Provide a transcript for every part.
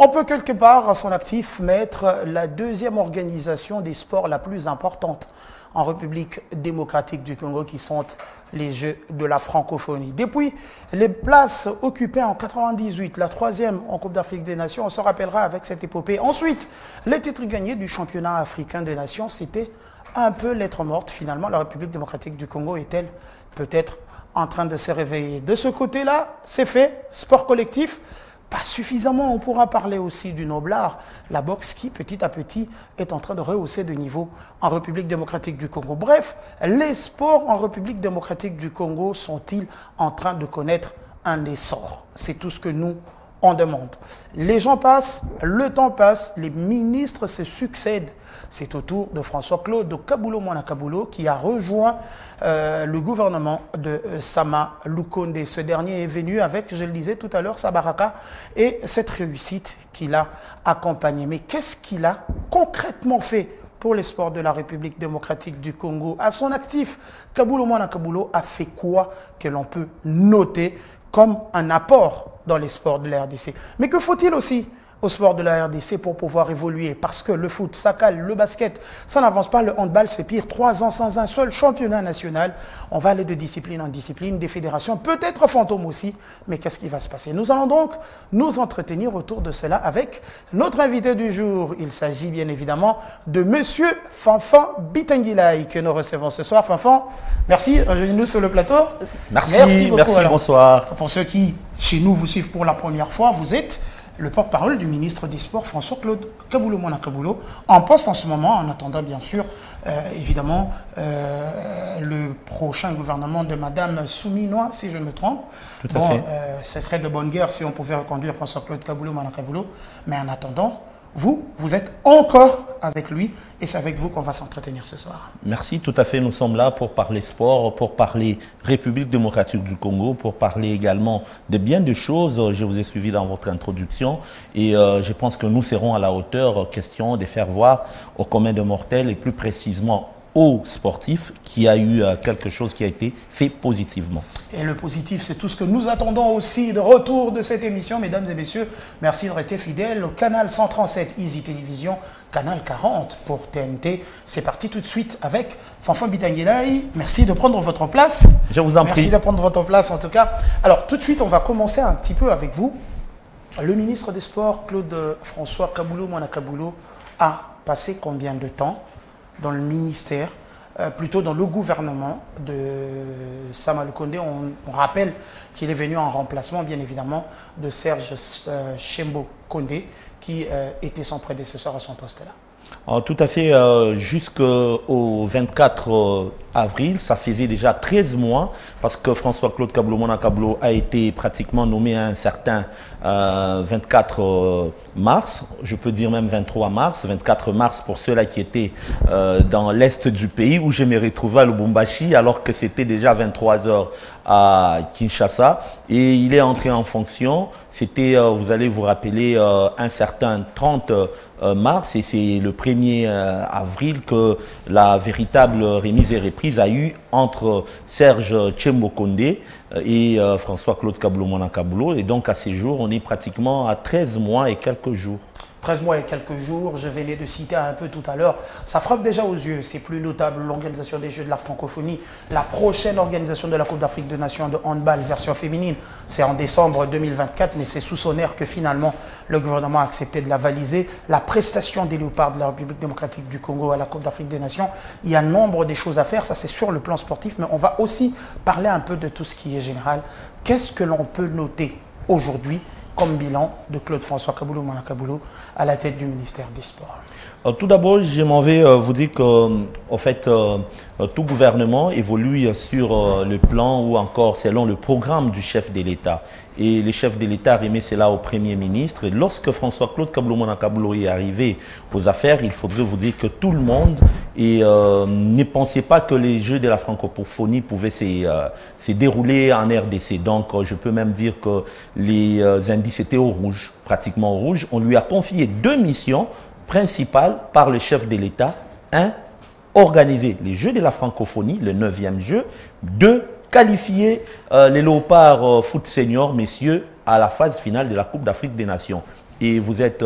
On peut quelque part à son actif mettre la deuxième organisation des sports la plus importante en République démocratique du Congo, qui sont les Jeux de la francophonie. Depuis les places occupées en 98, la troisième en Coupe d'Afrique des Nations, on se rappellera avec cette épopée. Ensuite, les titres gagnés du championnat africain des nations, c'était un peu lettre morte. Finalement, la République démocratique du Congo est-elle peut-être en train de se réveiller? De ce côté-là, c'est fait. Sport collectif, pas suffisamment. On pourra parler aussi du noblard, la boxe qui, petit à petit, est en train de rehausser de niveau en République démocratique du Congo. Bref, les sports en République démocratique du Congo sont-ils en train de connaître un essor? C'est tout ce que nous, on demande. Les gens passent, le temps passe, les ministres se succèdent. C'est au tour de François-Claude Kaboulo Mwana Kaboulo qui a rejoint le gouvernement de Sama Lukonde. Ce dernier est venu avec, je le disais tout à l'heure, sa baraka et cette réussite qu'il a accompagnée. Mais qu'est-ce qu'il a concrètement fait pour les sports de la République démocratique du Congo? À son actif, Kaboulo Mwana Kaboulo a fait quoi que l'on peut noter comme un apport dans les sports de la RDC? Mais que faut-il aussi au sport de la RDC pour pouvoir évoluer? Parce que le foot, ça cale, le basket, ça n'avance pas, le handball, c'est pire. 3 ans sans un seul championnat national. On va aller de discipline en discipline, des fédérations, peut-être fantômes aussi. Mais qu'est-ce qui va se passer? Nous allons donc nous entretenir autour de cela avec notre invité du jour. Il s'agit bien évidemment de Monsieur Fanfan Bitangilai que nous recevons ce soir. Fanfan, merci, rejoignez-nous sur le plateau. Merci beaucoup. Merci, alors, bonsoir. Pour ceux qui, chez nous, vous suivent pour la première fois, vous êtes le porte-parole du ministre des Sports, François-Claude Kaboulo Mwana Kaboulo, en poste en ce moment, en attendant bien sûr, évidemment, le prochain gouvernement de Madame Souminois, si je me trompe. Tout à fait. Ce serait de bonne guerre si on pouvait reconduire François-Claude Kaboulo Mwana Kaboulo, mais en attendant, vous êtes encore avec lui et c'est avec vous qu'on va s'entretenir ce soir. Merci, tout à fait. Nous sommes là pour parler sport, pour parler République démocratique du Congo, pour parler également de bien de choses. Je vous ai suivi dans votre introduction et je pense que nous serons à la hauteur, question de faire voir au commun des mortels et plus précisément aux sportifs qu'il y a eu quelque chose qui a été fait positivement. Et le positif, c'est tout ce que nous attendons aussi de retour de cette émission. Mesdames et messieurs, merci de rester fidèles au canal 137 Easy Télévision, canal 40 pour TNT. C'est parti tout de suite avec Fanfan Bitangilai. Merci de prendre votre place. Je vous en prie. Merci de prendre votre place en tout cas. Alors tout de suite, on va commencer un petit peu avec vous. Le ministre des Sports, Claude François Kaboulo Mwana Kaboulo, a passé combien de temps dans le ministère, plutôt dans le gouvernement de Sama Lukonde? On rappelle qu'il est venu en remplacement, bien évidemment, de Serge Tshembo Konde, qui était son prédécesseur à son poste-là. Tout à fait, jusqu'au 24 avril, ça faisait déjà 13 mois, parce que François-Claude Kaboulo Mwana Kaboulo a été pratiquement nommé un certain 24 mars, je peux dire même 23 mars, 24 mars pour ceux-là qui étaient dans l'est du pays, où je me retrouvais à Lubumbashi, alors que c'était déjà 23 heures à Kinshasa, et il est entré en fonction. C'était, vous allez vous rappeler, un certain 30 mars, et c'est le 1er avril que la véritable remise et reprise a eu entre Serge Tshembo Konde et François-Claude Kaboulo Mwana Kaboulo. Et donc à ces jours, on est pratiquement à 13 mois et quelques jours. 13 mois et quelques jours, je vais les citer un peu tout à l'heure. Ça frappe déjà aux yeux, c'est plus notable, l'organisation des Jeux de la francophonie. La prochaine organisation de la Coupe d'Afrique des Nations de handball version féminine, c'est en décembre 2024, mais c'est sous son air que finalement le gouvernement a accepté de la valiser. La prestation des léopards de la République démocratique du Congo à la Coupe d'Afrique des Nations, il y a nombre de choses à faire, ça c'est sur le plan sportif, mais on va aussi parler un peu de tout ce qui est général. Qu'est-ce que l'on peut noter aujourd'hui comme bilan de Claude François Kaboulo Mwana Kaboulo à la tête du ministère des Sports? Tout d'abord, je m'en vais vous dire que, en fait, tout gouvernement évolue sur le plan ou encore selon le programme du chef de l'État. Et le chef de l'État remet cela au Premier ministre. Et lorsque François-Claude Kaboulo Mwana Kaboulo est arrivé aux affaires, il faudrait vous dire que tout le monde ne pensait pas que les Jeux de la francophonie pouvaient se dérouler en RDC. Donc, je peux même dire que les indices étaient au rouge, pratiquement au rouge. On lui a confié 2 missions principales par le chef de l'État. 1, organiser les Jeux de la francophonie, le 9e jeu. 2, qualifier les léopards foot senior, messieurs, à la phase finale de la Coupe d'Afrique des Nations. Et vous êtes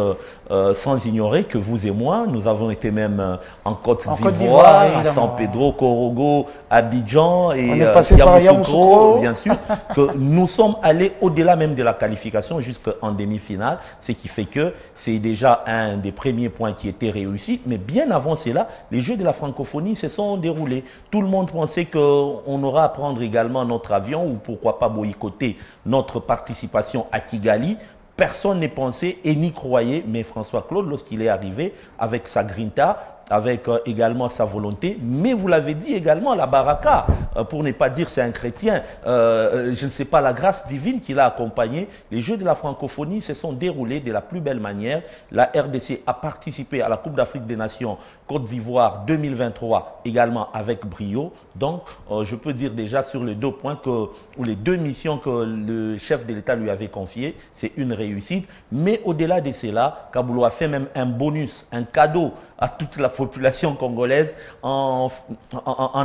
sans ignorer que vous et moi, nous avons été même en Côte d'Ivoire, à San Pedro, Korogo, Abidjan et on est passé par Yamoussoukro, bien sûr, que nous sommes allés au-delà même de la qualification jusqu'en demi-finale, ce qui fait que c'est déjà un des premiers points qui était réussi. Mais bien avant cela, les Jeux de la francophonie se sont déroulés. Tout le monde pensait qu'on aura à prendre également notre avion ou pourquoi pas boycotter notre participation à Kigali. Personne n'est pensé et n'y croyait, mais François Claude, lorsqu'il est arrivé avec sa grinta, avec également sa volonté, mais vous l'avez dit également à la baraka, pour ne pas dire c'est un chrétien, je ne sais pas, la grâce divine qui l'a accompagné. Les Jeux de la francophonie se sont déroulés de la plus belle manière. La RDC a participé à la Coupe d'Afrique des Nations Côte d'Ivoire 2023 également avec brio. Donc je peux dire déjà sur les 2 points ou les 2 missions que le chef de l'État lui avait confiées, c'est une réussite. Mais au-delà de cela, Kaboulou a fait même un bonus, un cadeau à toute la population congolaise en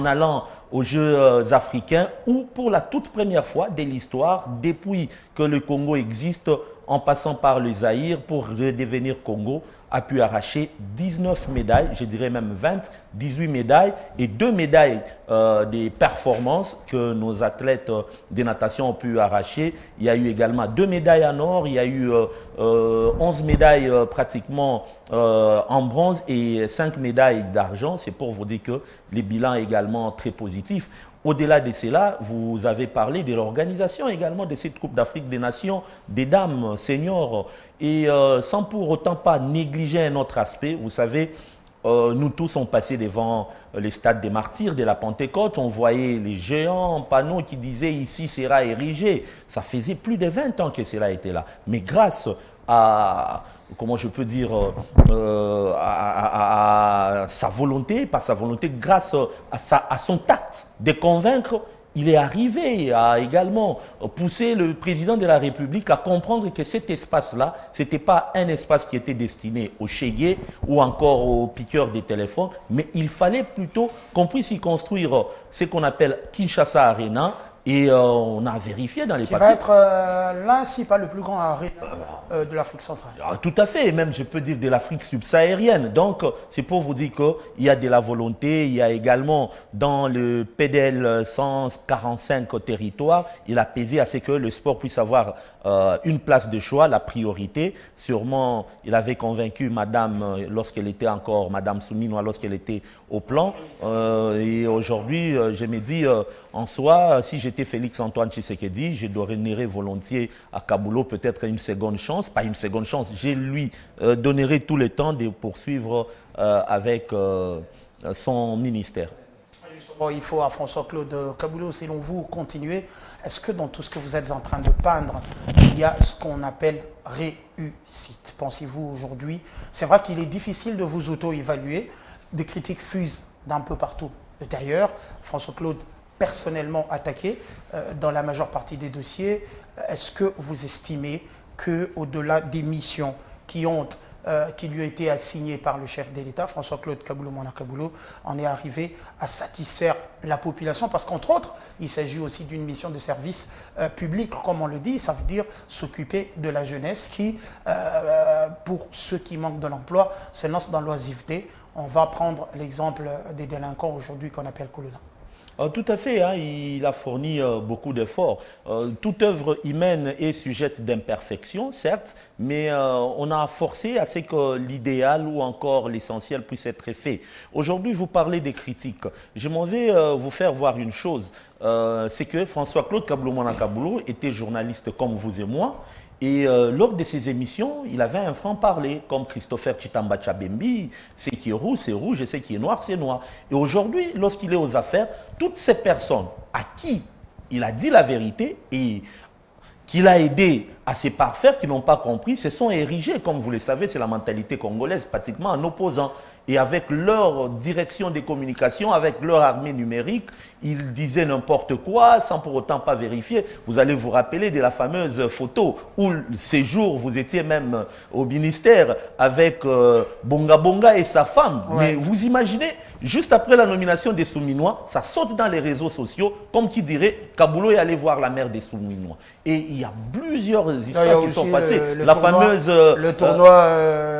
allant aux Jeux africains où pour la toute première fois de l'histoire, depuis que le Congo existe, en passant par le Zaïre pour redevenir Congo, a pu arracher 19 médailles, je dirais même 20, 18 médailles et 2 médailles des performances que nos athlètes de natation ont pu arracher. Il y a eu également 2 médailles en or, il y a eu 11 médailles pratiquement en bronze et 5 médailles d'argent. C'est pour vous dire que les bilans également très positifs. Au-delà de cela, vous avez parlé de l'organisation également de cette Coupe d'Afrique des Nations, des dames seniors, et sans pour autant pas négliger un autre aspect. Vous savez, nous tous on passé devant les stades des martyrs de la Pentecôte, on voyait les géants panneaux qui disaient « ici sera érigé ». Ça faisait plus de 20 ans que cela était là. Mais grâce à... comment je peux dire, à sa volonté, pas sa volonté, grâce à son tact de convaincre, il est arrivé à également pousser le président de la République à comprendre que cet espace-là, ce n'était pas un espace qui était destiné aux chégués ou encore aux piqueurs des téléphones, mais il fallait plutôt qu'on puisse y construire ce qu'on appelle Kinshasa Arena. Et on a vérifié dans les papiers. Qui va être là, si pas le plus grand arène de l'Afrique centrale. Tout à fait, et même je peux dire de l'Afrique subsaharienne. Donc c'est pour vous dire qu'il y a de la volonté, il y a également dans le PDL 145 territoires, il a pesé à ce que le sport puisse avoir une place de choix, la priorité. Sûrement, il avait convaincu Madame, lorsqu'elle était encore, Madame Souminois, lorsqu'elle était au plan. Et aujourd'hui, je me dis, en soi, si j'étais Félix-Antoine Tshisekedi, je donnerais volontiers à Kaboulou peut-être une seconde chance, pas une seconde chance, je lui donnerai tout le temps de poursuivre avec son ministère. Justement, il faut à François-Claude Kaboulou, selon vous, continuer. Est-ce que dans tout ce que vous êtes en train de peindre, il y a ce qu'on appelle réussite? Pensez-vous aujourd'hui? C'est vrai qu'il est difficile de vous auto-évaluer, des critiques fusent d'un peu partout. D'ailleurs, François-Claude personnellement attaqué dans la majeure partie des dossiers. Est-ce que vous estimez qu'au-delà des missions qui lui ont été assignées par le chef de l'État, François-Claude Kaboulou, en est arrivé à satisfaire la population? Parce qu'entre autres, il s'agit aussi d'une mission de service public, comme on le dit. Ça veut dire s'occuper de la jeunesse qui, pour ceux qui manquent de l'emploi, se lancent dans l'oisiveté. On va prendre l'exemple des délinquants aujourd'hui qu'on appelle Koulouna. Tout à fait, hein, il a fourni beaucoup d'efforts. Toute œuvre humaine est sujette d'imperfection, certes, mais on a forcé à ce que l'idéal ou encore l'essentiel puisse être fait. Aujourd'hui, vous parlez des critiques. Je m'en vais vous faire voir une chose. C'est que François-Claude Kaboulou était journaliste comme vous et moi. Et lors de ces émissions, il avait un franc-parler, comme Christopher Chitamba Tchabembi, ce qui est rouge, c'est rouge, et ce qui est noir, c'est noir. Et aujourd'hui, lorsqu'il est aux affaires, toutes ces personnes à qui il a dit la vérité et qu'il a aidé à se parfaire, qui n'ont pas compris, se sont érigés, comme vous le savez, c'est la mentalité congolaise, pratiquement en opposant. Et avec leur direction des communications, avec leur armée numérique, ils disaient n'importe quoi sans pour autant pas vérifier. Vous allez vous rappeler de la fameuse photo où ces jours, vous étiez même au ministère avec Bonga Bonga et sa femme. Ouais. Mais vous imaginez Juste après la nomination des Souminois, ça saute dans les réseaux sociaux, comme qui dirait Kabulo est allé voir la mère des Souminois. Et il y a plusieurs histoires qui sont passées. La fameuse... Le tournoi...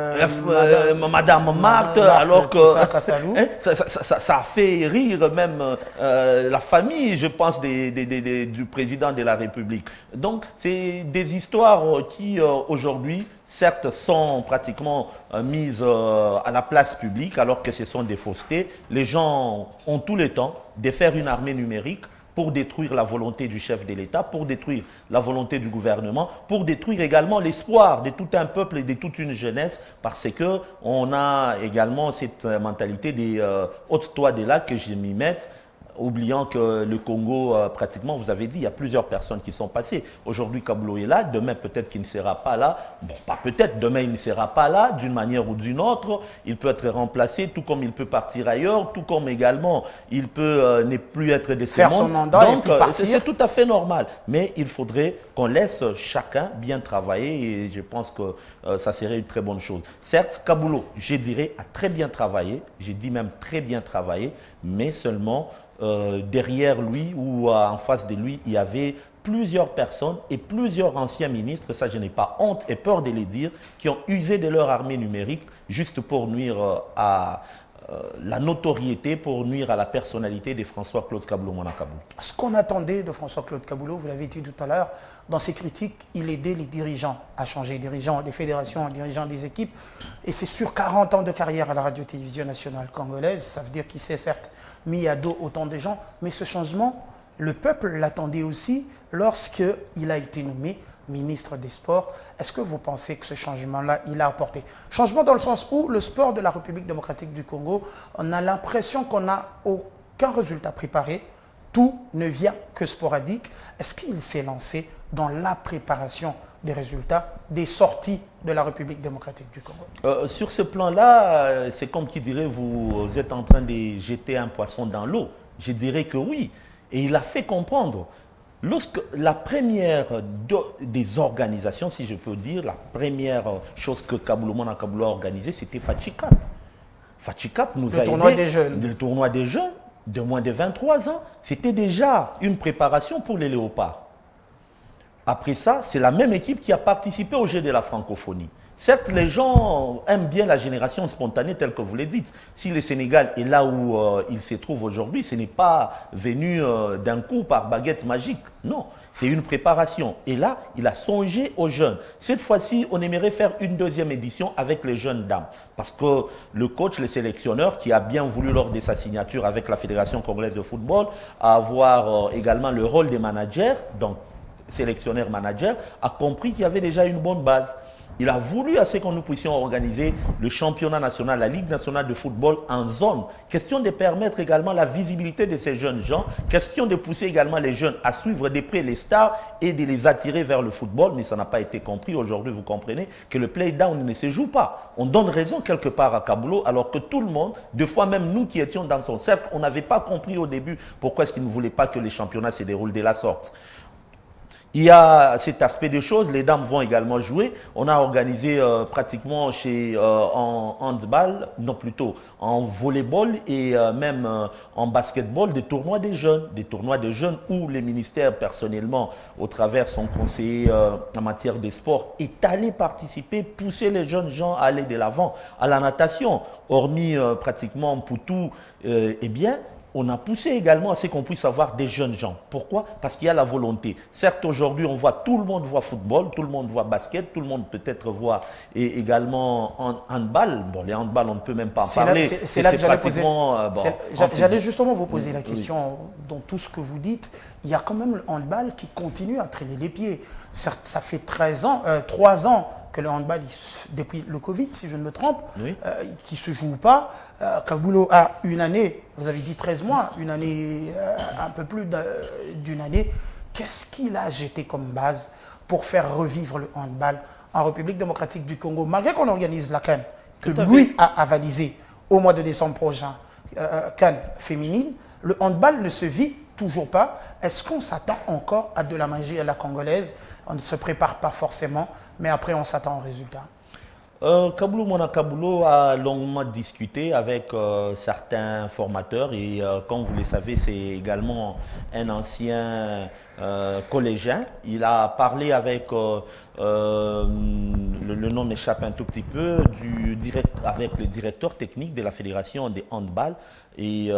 Madame Marthe, alors que ça a fait rire même la famille, je pense, du président de la République. Donc, c'est des histoires qui, aujourd'hui, certes, sont pratiquement mises à la place publique, alors que ce sont des faussetés. Les gens ont tout le temps de faire une armée numérique pour détruire la volonté du chef de l'État, pour détruire la volonté du gouvernement, pour détruire également l'espoir de tout un peuple et de toute une jeunesse, parce qu'on a également cette mentalité des hautes-toits des lacs que je m'y mette, oubliant que le Congo, pratiquement, vous avez dit, il y a plusieurs personnes qui sont passées. Aujourd'hui, Kabulo est là, demain peut-être qu'il ne sera pas là. Bon, pas peut-être, demain il ne sera pas là, d'une manière ou d'une autre. Il peut être remplacé, tout comme il peut partir ailleurs, tout comme également il peut ne plus être de ce monde. Son mandat. Donc, c'est tout à fait normal. Mais il faudrait qu'on laisse chacun bien travailler et je pense que ça serait une très bonne chose. Certes, Kabulo, je dirais, a très bien travaillé, j'ai dit même très bien travaillé, mais seulement... derrière lui ou en face de lui, il y avait plusieurs personnes et plusieurs anciens ministres, ça je n'ai pas honte et peur de les dire, qui ont usé de leur armée numérique juste pour nuire à la notoriété, pour nuire à la personnalité de François-Claude Kabulo Mona Kabulo. Ce qu'on attendait de François-Claude Kabulo, vous l'avez dit tout à l'heure, dans ses critiques, il aidait les dirigeants à changer, dirigeants des fédérations, dirigeants des équipes. Et c'est sur 40 ans de carrière à la radio-télévision nationale congolaise, ça veut dire qu'il s'est certes mis à dos autant de gens, mais ce changement, le peuple l'attendait aussi lorsqu'il a été nommé ministre des Sports. Est-ce que vous pensez que ce changement-là, il a apporté? Changement dans le sens où le sport de la République démocratique du Congo, on a l'impression qu'on n'a aucun résultat préparé, tout ne vient que sporadique. Est-ce qu'il s'est lancé dans la préparation des résultats, des sorties de la République démocratique du Congo? Sur ce plan-là, c'est comme qui dirait vous êtes en train de jeter un poisson dans l'eau. Je dirais que oui. Et il a fait comprendre. Lorsque la première des organisations, si je peux dire, la première chose que Kabulo Mona Kabulo a organisée, c'était Fatchicap. Fatchicap nous a aidé. Le tournoi des jeunes de moins de 23 ans. C'était déjà une préparation pour les léopards. Après ça, c'est la même équipe qui a participé au jeu de la francophonie. Certes, les gens aiment bien la génération spontanée telle que vous le dites. Si le Sénégal est là où il se trouve aujourd'hui, ce n'est pas venu d'un coup par baguette magique. Non, c'est une préparation. Et là, il a songé aux jeunes. Cette fois-ci, on aimerait faire une deuxième édition avec les jeunes dames. Parce que le coach, le sélectionneur, qui a bien voulu lors de sa signature avec la Fédération congolaise de football, avoir également le rôle des managers, donc sélectionneur-manager, a compris qu'il y avait déjà une bonne base. Il a voulu à ce que nous puissions organiser le championnat national, la Ligue nationale de football en zone. Question de permettre également la visibilité de ces jeunes gens. Question de pousser également les jeunes à suivre de près les stars et de les attirer vers le football. Mais ça n'a pas été compris. Aujourd'hui, vous comprenez que le play-down ne se joue pas. On donne raison quelque part à Kabulo, alors que tout le monde, deux fois même nous qui étions dans son cercle, on n'avait pas compris au début pourquoi est-ce qu'il ne voulait pas que les championnats se déroulent de la sorte. Il y a cet aspect des choses, les dames vont également jouer. On a organisé pratiquement en handball, non plutôt en volleyball et même en basketball des tournois des jeunes où les ministères personnellement, au travers son conseiller en matière des sports, est allé participer, pousser les jeunes gens à aller de l'avant. À la natation, hormis pratiquement Poutou, eh bien, on a poussé également à ce qu'on puisse avoir des jeunes gens. Pourquoi? Parce qu'il y a la volonté. Certes, aujourd'hui, on voit, tout le monde voit football, tout le monde voit basket, tout le monde peut-être voit également handball. Bon, les handball, on ne peut même pas en parler. C'est là que j'allais justement vous poser la question. Dans tout ce que vous dites, il y a quand même le handball qui continue à traîner les pieds. Certes, ça fait 3 ans que le handball, depuis le Covid, si je ne me trompe, qui ne se joue pas. Kabulo a une année, vous avez dit 13 mois, une année, un peu plus d'une année. Qu'est-ce qu'il a jeté comme base pour faire revivre le handball en République démocratique du Congo, malgré qu'on organise la CAN, que lui a avalisé au mois de décembre prochain, CAN féminine, le handball ne se vit toujours pas. Est-ce qu'on s'attend encore à de la magie à la congolaise? On ne se prépare pas forcément, mais après on s'attend au résultat. Kaboulou Mona Kaboulou a longuement discuté avec certains formateurs et comme vous le savez, c'est également un ancien collégien. Il a parlé avec, le nom m'échappe un tout petit peu, avec le directeur technique de la Fédération des handball et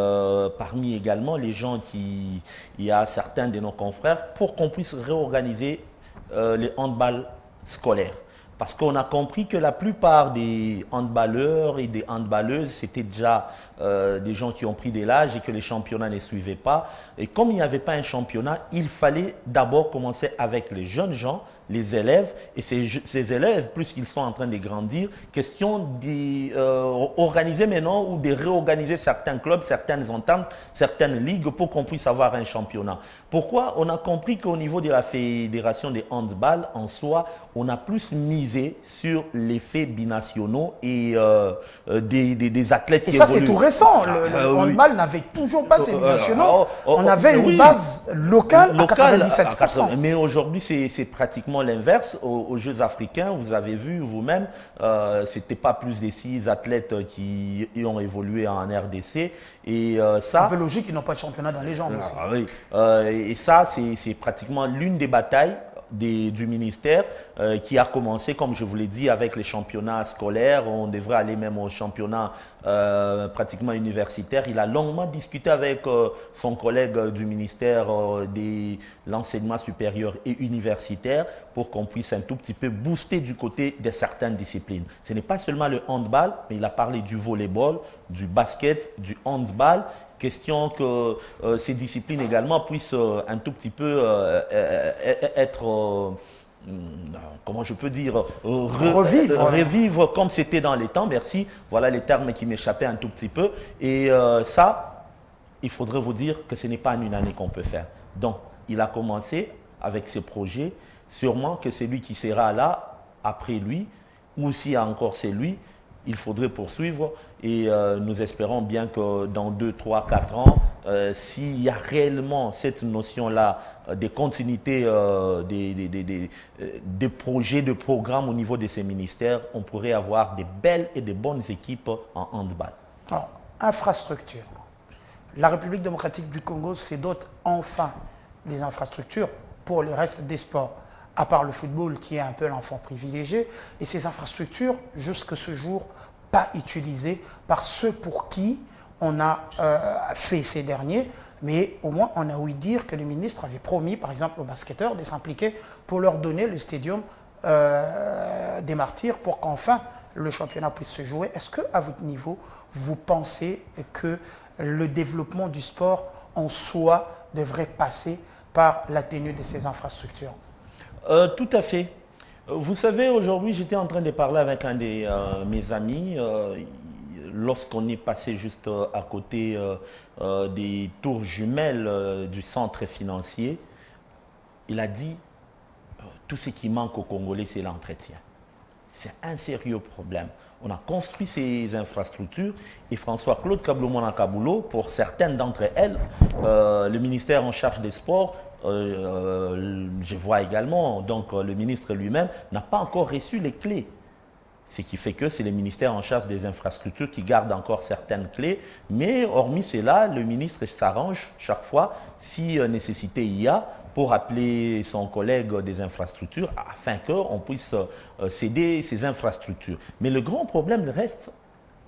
parmi également les gens il y a certains de nos confrères pour qu'on puisse réorganiser les handball scolaires. Parce qu'on a compris que la plupart des handballeurs et des handballeuses, c'était déjà des gens qui ont pris de l'âge et que les championnats ne suivaient pas. Et comme il n'y avait pas un championnat, il fallait d'abord commencer avec les jeunes gens, les élèves. Et ces élèves, plus qu'ils sont en train de grandir, question d'organiser maintenant ou de réorganiser certains clubs, certaines ententes, certaines ligues pour qu'on puisse avoir un championnat. Pourquoi? On a compris qu'au niveau de la fédération des handball, en soi, on a plus misé sur les faits binationaux et des athlètes qui évoluent. Et ça, c'est tout récent. Le handball n'avait toujours pas ces binationaux. On avait une base locale à 97%. Mais aujourd'hui, c'est pratiquement l'inverse. Aux Jeux africains, vous avez vu vous-même, ce n'était pas plus des 6 athlètes qui ont évolué en RDC. Et ça, un peu logique, ils n'ont pas de championnat dans les jambes aussi. Oui. Et ça, c'est pratiquement l'une des batailles du ministère qui a commencé, comme je vous l'ai dit, avec les championnats scolaires. On devrait aller même au championnat pratiquement universitaire. Il a longuement discuté avec son collègue du ministère de l'enseignement supérieur et universitaire pour qu'on puisse un tout petit peu booster du côté de certaines disciplines. Ce n'est pas seulement le handball, mais il a parlé du volleyball, du basket, du handball. Question que ces disciplines également puissent un tout petit peu être, comment je peux dire, revivre comme c'était dans les temps. Merci, voilà les termes qui m'échappaient un tout petit peu. Et ça, il faudrait vous dire que ce n'est pas en une année qu'on peut faire. Donc, il a commencé avec ses projets. Sûrement que c'est lui qui sera là après lui, ou si encore c'est lui, il faudrait poursuivre et nous espérons bien que dans 2, 3, 4 ans, s'il y a réellement cette notion-là de continuité des projets, de programmes au niveau de ces ministères, on pourrait avoir des belles et de bonnes équipes en handball. Alors, infrastructure. La République démocratique du Congo se dote enfin des infrastructures pour le reste des sports, à part le football qui est un peu l'enfant privilégié. Et ces infrastructures, jusqu'à ce jour, pas utilisées par ceux pour qui on a fait ces derniers. Mais au moins, on a ouï dire que le ministre avait promis, par exemple, aux basketteurs de s'impliquer pour leur donner le stadium des Martyrs pour qu'enfin le championnat puisse se jouer. Est-ce qu'à votre niveau, vous pensez que le développement du sport en soi devrait passer par la tenue de ces infrastructures? Tout à fait. Vous savez, aujourd'hui, j'étais en train de parler avec un de mes amis lorsqu'on est passé juste à côté des tours jumelles du centre financier. Il a dit tout ce qui manque aux Congolais, c'est l'entretien. C'est un sérieux problème. On a construit ces infrastructures et François-Claude Kaboulou Mona Kaboulou, pour certaines d'entre elles, le ministère en charge des sports, je vois également, donc le ministre lui-même n'a pas encore reçu les clés. Ce qui fait que c'est le ministère en charge des infrastructures qui garde encore certaines clés. Mais hormis cela, le ministre s'arrange chaque fois, si nécessité il y a, pour appeler son collègue des infrastructures afin qu'on puisse céder ces infrastructures. Mais le grand problème reste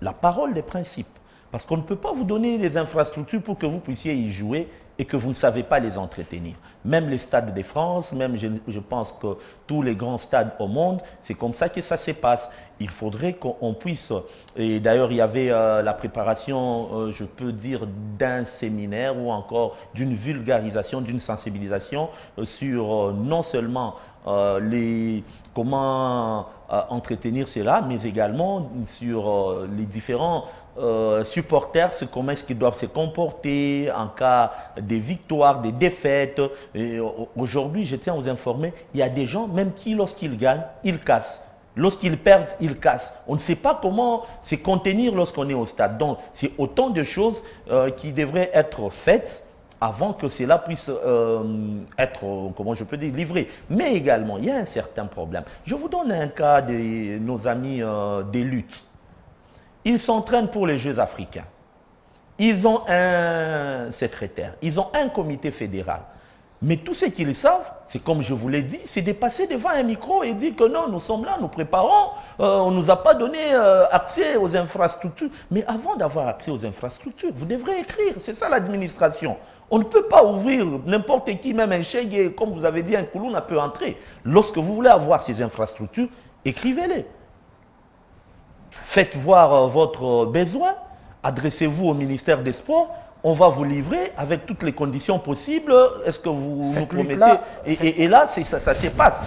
la parole des principes. Parce qu'on ne peut pas vous donner des infrastructures pour que vous puissiez y jouer et que vous ne savez pas les entretenir. Même les stades de France, même je pense que tous les grands stades au monde, c'est comme ça que ça se passe. Il faudrait qu'on puisse, et d'ailleurs il y avait la préparation, je peux dire, d'un séminaire ou encore d'une vulgarisation, d'une sensibilisation sur non seulement comment entretenir cela, mais également sur les différents supporters, comment est-ce qu'ils doivent se comporter en cas de victoire, de défaites. Aujourd'hui, je tiens à vous informer, il y a des gens, même qui, lorsqu'ils gagnent, ils cassent. Lorsqu'ils perdent, ils cassent. On ne sait pas comment se contenir lorsqu'on est au stade. Donc, c'est autant de choses qui devraient être faites avant que cela puisse être, comment je peux dire, livré. Mais également, il y a un certain problème. Je vous donne un cas de nos amis des luttes. Ils s'entraînent pour les Jeux africains. Ils ont un secrétaire, ils ont un comité fédéral. Mais tout ce qu'ils savent, c'est comme je vous l'ai dit, c'est de passer devant un micro et dire que non, nous sommes là, nous préparons, on ne nous a pas donné accès aux infrastructures. Mais avant d'avoir accès aux infrastructures, vous devrez écrire, c'est ça l'administration. On ne peut pas ouvrir n'importe qui, même un chèque, comme vous avez dit, un Koulouna peut entrer. Lorsque vous voulez avoir ces infrastructures, écrivez-les. Faites voir votre besoin, adressez-vous au ministère des Sports, on va vous livrer avec toutes les conditions possibles. Est-ce que vous nous promettez? Et là, ça se passe.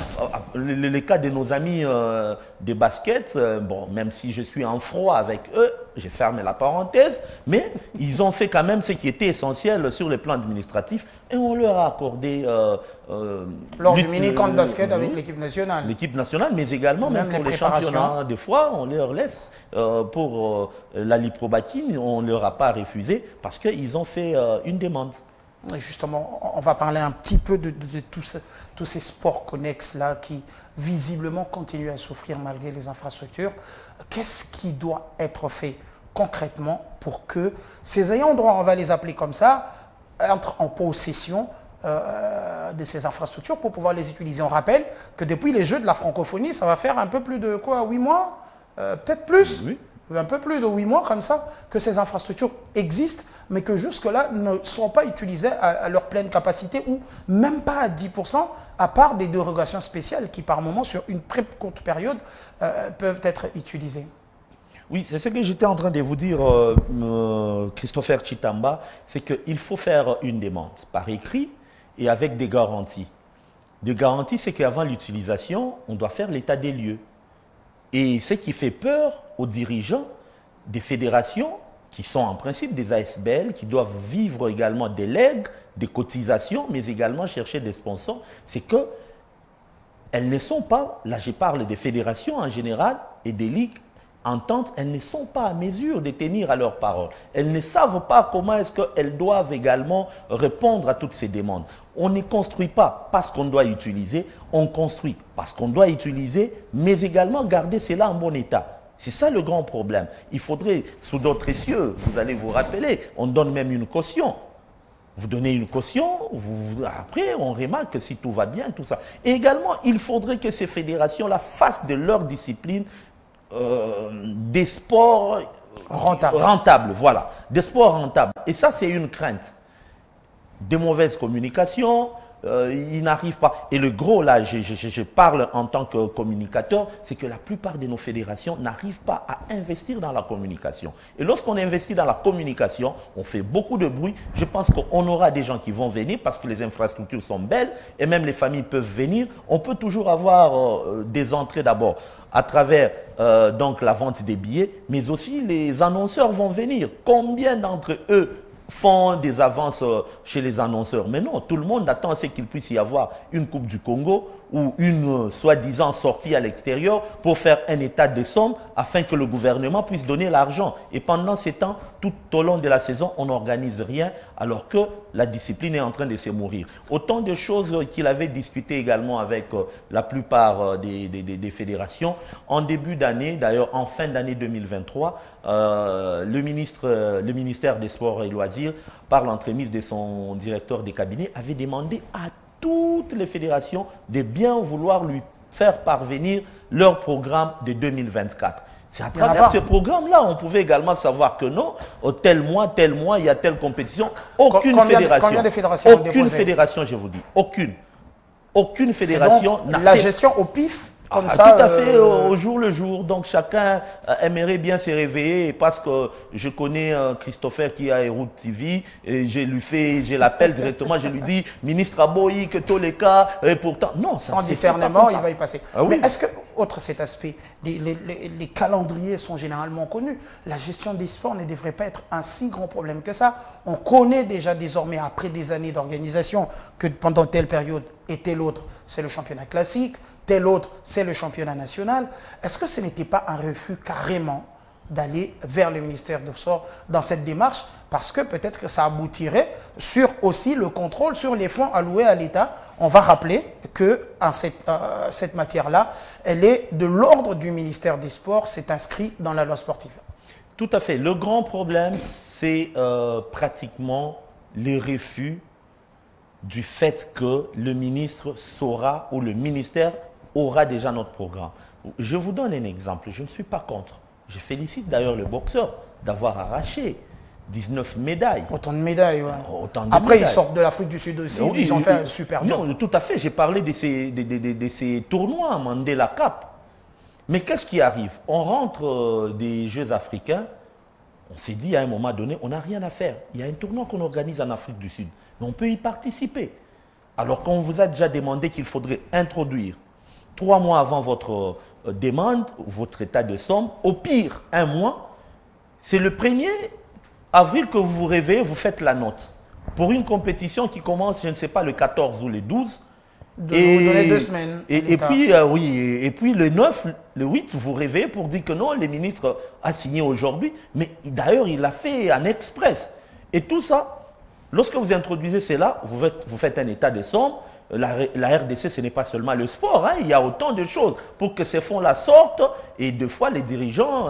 Les cas de nos amis de basket, bon, même si je suis en froid avec eux, j'ai fermé la parenthèse, mais ils ont fait quand même ce qui était essentiel sur le plan administratif et on leur a accordé... lors du mini-camp de basket avec l'équipe nationale. L'équipe nationale, mais également même pour les championnats. Des fois, on leur laisse pour la liprobakine, on ne leur a pas refusé parce qu'ils ont fait une demande. Et justement, on va parler un petit peu de tous ces sports connexes-là qui visiblement continuent à souffrir malgré les infrastructures. Qu'est-ce qui doit être fait concrètement pour que ces ayants droit, on va les appeler comme ça, entrent en possession de ces infrastructures pour pouvoir les utiliser? On rappelle que depuis les Jeux de la francophonie, ça va faire un peu plus de quoi, 8 mois, peut-être plus, oui. Un peu plus de 8 mois comme ça, que ces infrastructures existent, mais que jusque-là ne sont pas utilisées à leur pleine capacité ou même pas à 10%, à part des dérogations spéciales qui par moment, sur une très courte période, peuvent être utilisées. Oui, c'est ce que j'étais en train de vous dire, Christopher Chitamba, c'est qu'il faut faire une demande par écrit et avec des garanties. Des garanties, c'est qu'avant l'utilisation, on doit faire l'état des lieux. Et ce qui fait peur aux dirigeants des fédérations, qui sont en principe des ASBL, qui doivent vivre également des legs, des cotisations, mais également chercher des sponsors, c'est qu'elles ne sont pas, là je parle des fédérations en général et des ligues ententes, elles ne sont pas à mesure de tenir à leurs paroles. Elles ne savent pas comment est-ce qu'elles doivent également répondre à toutes ces demandes. On ne construit pas parce qu'on doit utiliser, on construit parce qu'on doit utiliser, mais également garder cela en bon état. C'est ça le grand problème. Il faudrait, sous d'autres cieux, vous allez vous rappeler, on donne même une caution. Vous donnez une caution, après on remarque que si tout va bien, tout ça. Et également, il faudrait que ces fédérations-là fassent de leur discipline des sports rentables. Voilà, des sports rentables. Et ça, c'est une crainte. Des mauvaises communications, ils n'arrivent pas. Et le gros, là, je parle en tant que communicateur, c'est que la plupart de nos fédérations n'arrivent pas à investir dans la communication. Et lorsqu'on investit dans la communication, on fait beaucoup de bruit. Je pense qu'on aura des gens qui vont venir parce que les infrastructures sont belles et même les familles peuvent venir. On peut toujours avoir des entrées d'abord à travers donc la vente des billets, mais aussi les annonceurs vont venir. Combien d'entre eux font des avances chez les annonceurs? Mais non, tout le monde attend à ce qu'il puisse y avoir une Coupe du Congo ou une soi-disant sortie à l'extérieur pour faire un état de somme afin que le gouvernement puisse donner l'argent. Et pendant ces temps, tout au long de la saison, on n'organise rien alors que la discipline est en train de se mourir. Autant de choses qu'il avait discuté également avec la plupart des fédérations. En début d'année, d'ailleurs en fin d'année 2023, le ministère des Sports et Loisirs, par l'entremise de son directeur de cabinet, avait demandé à toutes les fédérations de bien vouloir lui faire parvenir leur programme de 2024. C'est à travers ce programme-là, on pouvait également savoir que non, tel mois, il y a telle compétition. Aucune fédération. Combien de fédérations aucune fédération, je vous dis. Aucune. Aucune fédération n'a fait... La gestion au pif comme ça, tout à fait, au jour le jour. Donc chacun aimerait bien se réveiller parce que je connais Christopher qui a Route TV et je l'appelle directement, je lui dis ministre Aboyi, que tous les cas, et pourtant, non. Sans discernement, il va y passer. Ah, oui. Mais est-ce que, outre cet aspect, les calendriers sont généralement connus. La gestion des sports ne devrait pas être un si grand problème que ça. On connaît déjà désormais, après des années d'organisation, que pendant telle période et telle autre, c'est le championnat classique. Tel autre, c'est le championnat national. Est-ce que ce n'était pas un refus carrément d'aller vers le ministère des Sports dans cette démarche, parce que peut-être que ça aboutirait sur aussi le contrôle sur les fonds alloués à l'État. On va rappeler que cette matière-là, elle est de l'ordre du ministère des Sports, c'est inscrit dans la loi sportive. Tout à fait. Le grand problème, c'est pratiquement les refus du fait que le ministre saura ou le ministère aura déjà notre programme. Je vous donne un exemple, je ne suis pas contre. Je félicite d'ailleurs le boxeur d'avoir arraché 19 médailles. Autant de médailles, ouais. Après, médailles. Ils sortent de l'Afrique du Sud aussi, oui, ils ont fait un super job. Non, tout à fait, j'ai parlé de ces tournois, Mandela Cup. Mais qu'est-ce qui arrive? On rentre des Jeux africains, on s'est dit à un moment donné, on n'a rien à faire. Il y a un tournoi qu'on organise en Afrique du Sud, mais on peut y participer. Alors qu'on vous a déjà demandé qu'il faudrait introduire 3 mois avant votre demande, votre état de somme, au pire 1 mois, c'est le 1er avril que vous vous réveillez, vous faites la note. Pour une compétition qui commence, je ne sais pas, le 14 ou le 12. Vous donnez 2 semaines. Et puis le 9, le 8, vous réveillez pour dire que non, le ministre a signé aujourd'hui. Mais d'ailleurs, il l'a fait en express. Et tout ça, lorsque vous introduisez cela, vous faites un état de somme. La RDC, ce n'est pas seulement le sport, hein, il y a autant de choses pour que ces fonds-là sortent. Et deux fois, les dirigeants,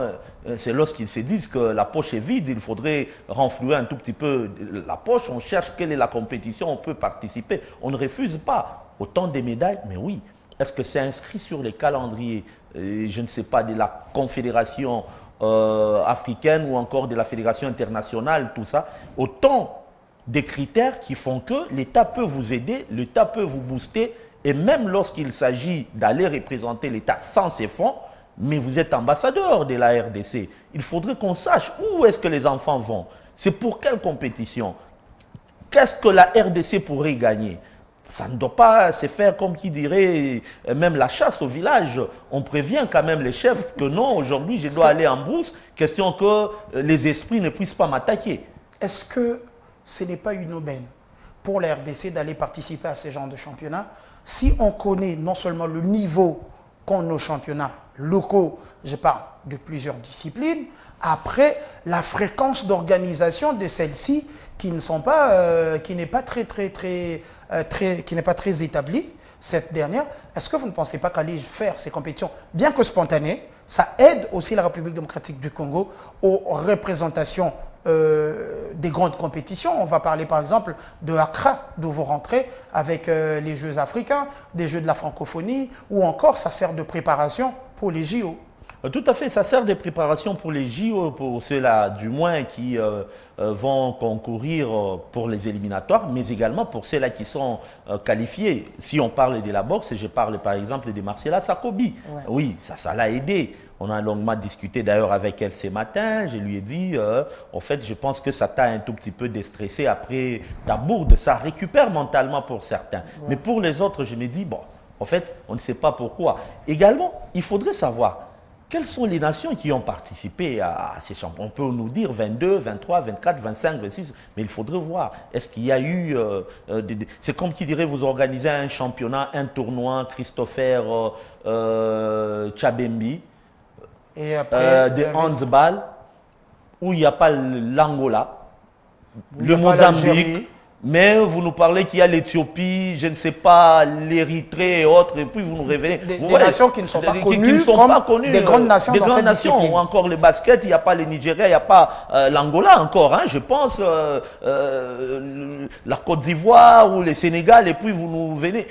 c'est lorsqu'ils se disent que la poche est vide, il faudrait renflouer un tout petit peu la poche. On cherche quelle est la compétition, on peut participer. On ne refuse pas autant de médailles, mais oui. Est-ce que c'est inscrit sur les calendriers, je ne sais pas, de la Confédération africaine ou encore de la Fédération internationale, tout ça, autant des critères qui font que l'État peut vous aider, l'État peut vous booster, et même lorsqu'il s'agit d'aller représenter l'État sans ces fonds, mais vous êtes ambassadeur de la RDC, il faudrait qu'on sache où est-ce que les enfants vont, c'est pour quelle compétition, qu'est-ce que la RDC pourrait gagner. Ça ne doit pas se faire comme qui dirait, même la chasse au village. On prévient quand même les chefs que non, aujourd'hui je dois aller en brousse, question que les esprits ne puissent pas m'attaquer. Est-ce que ce n'est pas une aubaine pour la RDC d'aller participer à ce genre de championnat si on connaît non seulement le niveau qu'ont nos championnats locaux, je parle de plusieurs disciplines, après la fréquence d'organisation de celles-ci qui ne sont pas, qui n'est pas très établie, cette dernière, est-ce que vous ne pensez pas qu'aller faire ces compétitions, bien que spontanées, ça aide aussi la République démocratique du Congo aux représentations des grandes compétitions? On va parler par exemple de Accra, d'où vous rentrez avec les Jeux africains, des Jeux de la francophonie, ou encore ça sert de préparation pour les JO. Tout à fait, ça sert de préparation pour les JO, pour ceux-là du moins qui vont concourir pour les éliminatoires, mais également pour ceux-là qui sont qualifiés. Si on parle de la boxe, je parle par exemple de Marcela Sakobi. Ouais. Oui, ça l'a aidé. On a longuement discuté d'ailleurs avec elle ce matin. Je lui ai dit, en fait, je pense que ça t'a un tout petit peu déstressé après ta bourde. Ça récupère mentalement pour certains. Ouais. Mais pour les autres, je me dis, bon, en fait, on ne sait pas pourquoi. Également, il faudrait savoir quelles sont les nations qui ont participé à ces championnats. On peut nous dire 22, 23, 24, 25, 26, mais il faudrait voir. Est-ce qu'il y a eu... c'est comme qui dirait, vous organisez un championnat, un tournoi, Christopher Tchabembi, de handball, où il n'y a pas l'Angola, le Mozambique, mais vous nous parlez qu'il y a l'Éthiopie, je ne sais pas, l'Érythrée et autres, et puis vous nous révélez... Des nations qui ne sont pas connues, des grandes nations dans cette discipline. Ou encore le basket, il n'y a pas le Nigeria, il n'y a pas l'Angola encore, hein, je pense, la Côte d'Ivoire ou le Sénégal, et puis vous nous venez...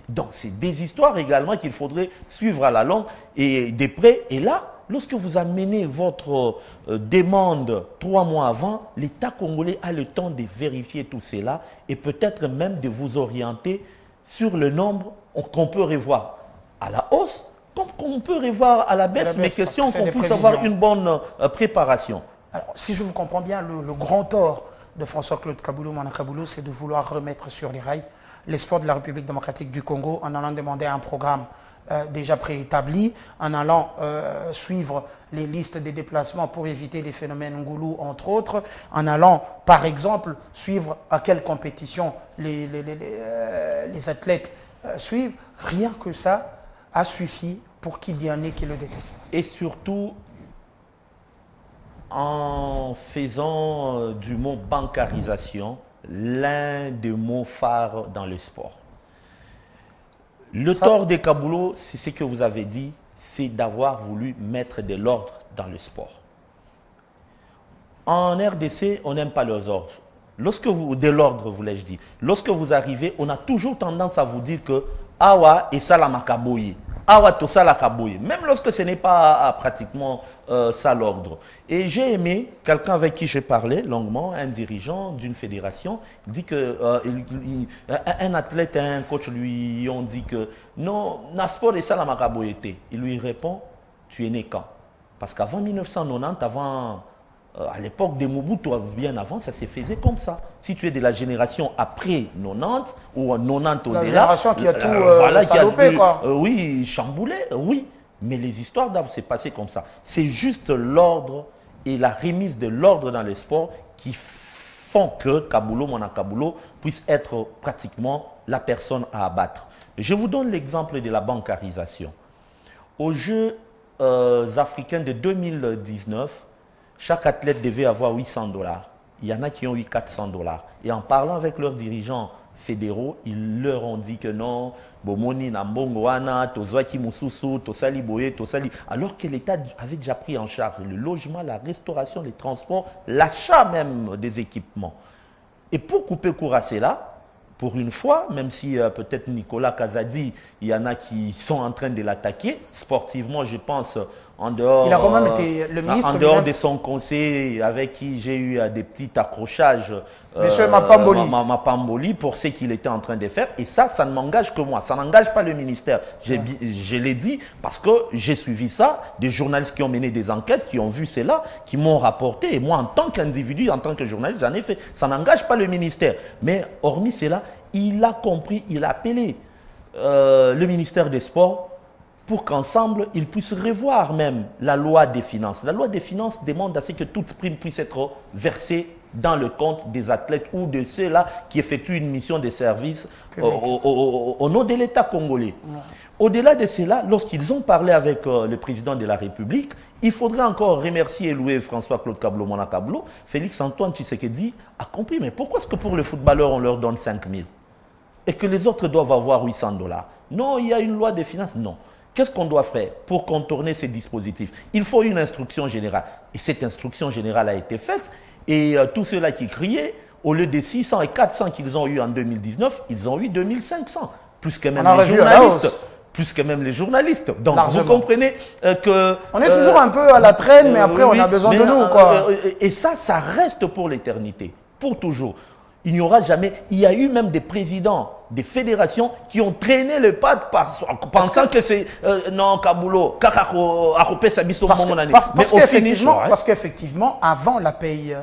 Donc c'est des histoires également qu'il faudrait suivre à la longue et de près, et là, lorsque vous amenez votre demande 3 mois avant, l'État congolais a le temps de vérifier tout cela et peut-être même de vous orienter sur le nombre qu'on peut revoir à la hausse, comme qu'on peut revoir à la baisse, mais question qu'on puisse avoir une bonne préparation. Alors, si je vous comprends bien, le grand tort de François-Claude Kaboulou, Mana Kaboulou, c'est de vouloir remettre sur les rails les sports de la République démocratique du Congo en allant demander un programme déjà préétabli, en allant suivre les listes des déplacements pour éviter les phénomènes Ngoulou, entre autres, en allant, par exemple, suivre à quelle compétition les athlètes suivent. Rien que ça a suffi pour qu'il y en ait qui le détestent. Et surtout, en faisant du mot bancarisation l'un des mots phares dans le sport. Le tort des Kaboulo, c'est ce que vous avez dit, c'est d'avoir voulu mettre de l'ordre dans le sport. En RDC, on n'aime pas les ordres. Lorsque vous, de l'ordre, voulais-je dire. Lorsque vous arrivez, on a toujours tendance à vous dire que Awa et ça la makaboye. Awa to ça la kaboye. Même lorsque ce n'est pas pratiquement ça l'ordre. Et j'ai aimé quelqu'un avec qui j'ai parlé longuement, un dirigeant d'une fédération, dit que un athlète et un coach lui ont dit que non, na sport et ça la makaboye. Il lui répond, tu es né quand? Parce qu'avant 1990, avant à l'époque de Mobutu, bien avant, ça se faisait comme ça. Si tu es de la génération après 90 ou 90 au-delà, la génération qui a tout salopé, quoi. Oui, chamboulé, oui. Mais les histoires d'avant, c'est passé comme ça. C'est juste l'ordre et la remise de l'ordre dans les sports qui font que Kaboulo, Mona Kaboulo, puisse être pratiquement la personne à abattre. Je vous donne l'exemple de la bancarisation. Aux Jeux africains de 2019, chaque athlète devait avoir 800 $. Il y en a qui ont eu 400 $. Et en parlant avec leurs dirigeants fédéraux, ils leur ont dit que non, Bomoni, Nambongoana, Tozwaki Moussousou, Tosali Boye, Tosali. Alors que l'État avait déjà pris en charge le logement, la restauration, les transports, l'achat même des équipements. Et pour couper court à cela, pour une fois, même si peut-être Nicolas Kazadi, il y en a qui sont en train de l'attaquer, sportivement, je pense, en dehors, il a quand même été le ministre en dehors de son conseil avec qui j'ai eu des petits accrochages. Monsieur Mapamboli. Mapamboli pour ce qu'il était en train de faire. Et ça ne m'engage que moi. Ça n'engage pas le ministère. Je l'ai dit parce que j'ai suivi ça. Des journalistes qui ont mené des enquêtes, qui ont vu cela, qui m'ont rapporté. Et moi, en tant qu'individu, en tant que journaliste, j'en ai fait. Ça n'engage pas le ministère. Mais hormis cela, il a compris, il a appelé le ministère des Sports pour qu'ensemble, ils puissent revoir même la loi des finances. La loi des finances demande à ce que toute prime puisse être versée dans le compte des athlètes ou de ceux-là qui effectuent une mission de service au nom de l'État congolais. Ouais. Au-delà de cela, lorsqu'ils ont parlé avec le président de la République, il faudrait encore remercier et louer François-Claude Kaboulo, Mona Kaboulo. Félix-Antoine Tshisekedi a compris, mais pourquoi est-ce que pour les footballeurs, on leur donne 5 000 et que les autres doivent avoir 800 $? Non, il y a une loi des finances, non. Qu'est-ce qu'on doit faire pour contourner ces dispositifs? Il faut une instruction générale. Et cette instruction générale a été faite. Et tous ceux-là qui criaient, au lieu des 600 et 400 qu'ils ont eu en 2019, ils ont eu 2500. Plus que même les journalistes. Plus que même les journalistes. Donc largement. Vous comprenez que... On est toujours un peu à la traîne, mais après on a besoin de nous, quoi. Et ça reste pour l'éternité. Pour toujours. Il n'y aura jamais... Il y a eu même des présidents des fédérations qui ont traîné le pas pensant que c'est... non, Kaboulo, parce qu'effectivement, avant la paye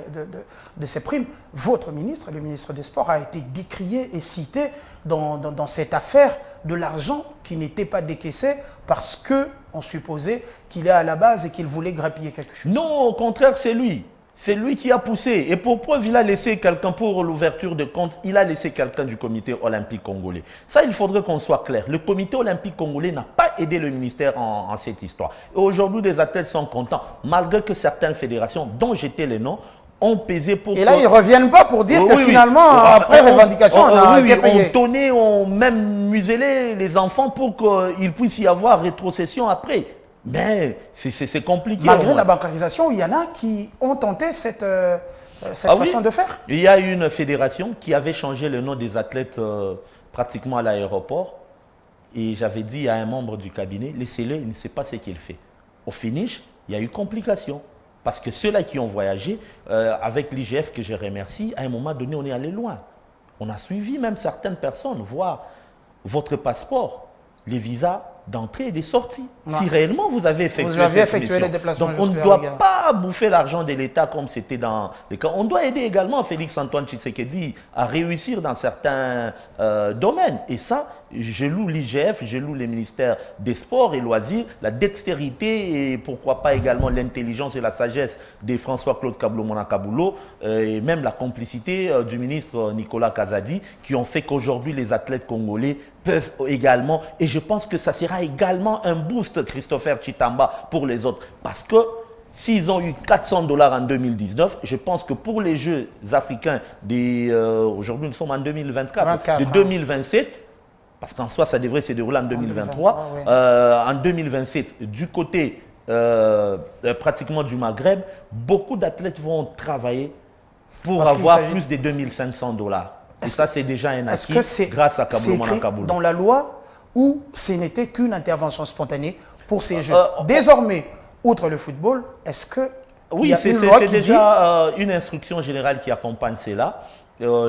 de ces primes, votre ministre, le ministre des Sports, a été décrié et cité dans cette affaire de l'argent qui n'était pas décaissé parce qu'on supposait qu'il est à la base et qu'il voulait grappiller quelque chose. Non, au contraire, c'est lui. C'est lui qui a poussé. Et pour preuve, il a laissé quelqu'un pour l'ouverture de compte. Il a laissé quelqu'un du comité olympique congolais. Ça, il faudrait qu'on soit clair. Le comité olympique congolais n'a pas aidé le ministère en cette histoire. Et aujourd'hui, les athlètes sont contents. Malgré que certaines fédérations, dont j'étais les noms, ont pesé pour... Et là, ils ne reviennent pas pour dire que finalement, après revendication, on a été payé. On tonnait, on même muselé les enfants pour qu'il puisse y avoir rétrocession après. Mais c'est compliqué. Malgré la bancarisation, il y en a qui ont tenté cette façon de faire. Il y a une fédération qui avait changé le nom des athlètes pratiquement à l'aéroport. Et j'avais dit à un membre du cabinet, laissez-le, il ne sait pas ce qu'il fait. Au finish, il y a eu complication. Parce que ceux-là qui ont voyagé, avec l'IGF que je remercie, à un moment donné, on est allé loin. On a suivi même certaines personnes, voir votre passeport, les visas d'entrée et de sortie. Ouais. Si réellement vous avez effectué, les déplacements. Donc on ne doit pas bouffer l'argent de l'État comme c'était dans les cas. On doit aider également Félix-Antoine Tshisekedi à réussir dans certains domaines. Et ça, je loue l'IGF, je loue les ministères des Sports et Loisirs, la dextérité et pourquoi pas également l'intelligence et la sagesse de François-Claude Kaboulo, Mona Kaboulo, et même la complicité du ministre Nicolas Kazadi qui ont fait qu'aujourd'hui les athlètes congolais peuvent également, et je pense que ça sera également un boost, Christopher Chitamba, pour les autres. Parce que s'ils ont eu 400 $ en 2019, je pense que pour les Jeux africains, aujourd'hui nous sommes en 2024, de 2027, parce qu'en soi ça devrait se dérouler en 2023, en 2027, du côté pratiquement du Maghreb, beaucoup d'athlètes vont travailler pour avoir plus de 2500 $. Et ça, c'est déjà un acquis grâce à Kaboulou Manakaboulou. Dans la loi, où ce n'était qu'une intervention spontanée pour ces Jeux. Désormais, outre le football, est-ce que oui, c'est déjà une instruction générale qui accompagne cela.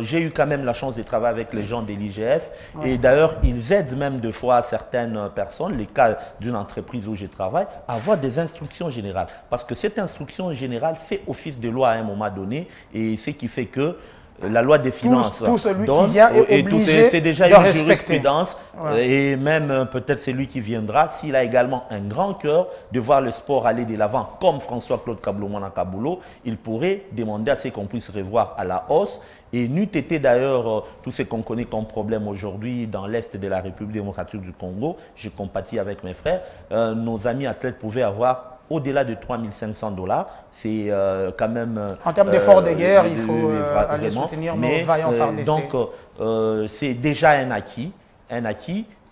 J'ai eu quand même la chance de travailler avec les gens de l'IGF et d'ailleurs, ils aident même deux fois certaines personnes, les cas d'une entreprise où je travaille, à avoir des instructions générales. Parce que cette instruction générale fait office de loi à un moment donné et ce qui fait que la loi des finances tout celui qui vient est obligé c'est déjà de une respecter. jurisprudence et même peut-être celui qui viendra, s'il a également un grand cœur de voir le sport aller de l'avant comme François-Claude Kaboulou Manakaboulou, il pourrait demander à ce qu'on puisse revoir à la hausse. Et n'eût été d'ailleurs tout ce qu'on connaît comme problème aujourd'hui dans l'Est de la République démocratique du Congo, je compatis avec mes frères, nos amis athlètes pouvaient avoir au-delà de 3500 $, c'est quand même... En termes d'efforts de guerre, il faut aller soutenir nos vaillants FARDC. Donc, c'est déjà un acquis,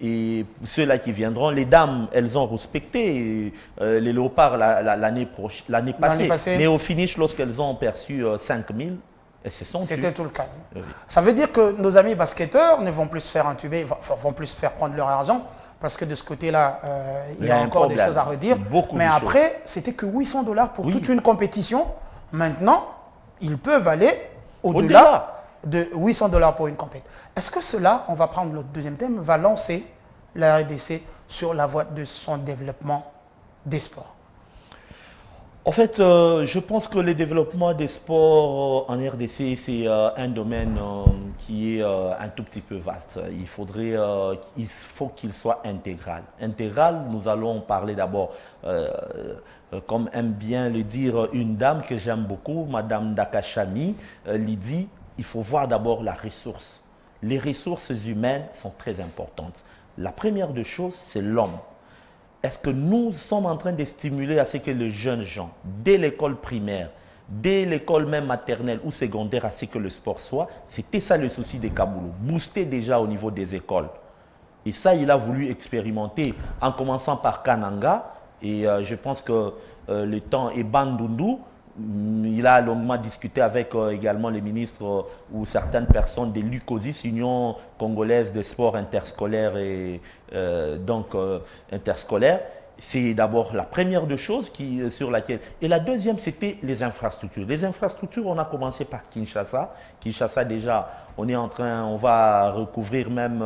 et ceux-là qui viendront, les dames, elles ont respecté les léopards l'année passée, mais au finish, lorsqu'elles ont perçu 5000, c'était tout le cas. Oui. Ça veut dire que nos amis basketteurs ne vont plus se faire intuber, vont plus se faire prendre leur argent, parce que de ce côté-là, il y a encore des choses à redire. Mais après, c'était que 800 $ pour toute une compétition. Maintenant, ils peuvent aller au-delà de 800 $ pour une compétition. Est-ce que cela, on va prendre le deuxième thème, va lancer la RDC sur la voie de son développement des sports? En fait, je pense que le développement des sports en RDC, c'est un domaine qui est un tout petit peu vaste. Il faut qu'il soit intégral. Intégral, nous allons parler d'abord, comme aime bien le dire une dame que j'aime beaucoup, Madame Dakachami, Lydie, il faut voir d'abord la ressource. Les ressources humaines sont très importantes. La première des choses, c'est l'homme. Est-ce que nous sommes en train de stimuler à ce que les jeunes gens, dès l'école primaire, dès l'école même maternelle ou secondaire, à ce que le sport soit? C'était ça le souci de Kaboulou, booster déjà au niveau des écoles. Et ça, il a voulu expérimenter en commençant par Kananga. Et je pense que le temps est Bandundu. Il a longuement discuté avec également les ministres ou certaines personnes de l'UCOSIS, Union congolaise des sports interscolaires et interscolaires. C'est d'abord la première des choses sur laquelle... Et la deuxième, c'était les infrastructures. Les infrastructures, on a commencé par Kinshasa. Kinshasa, déjà, on va recouvrir même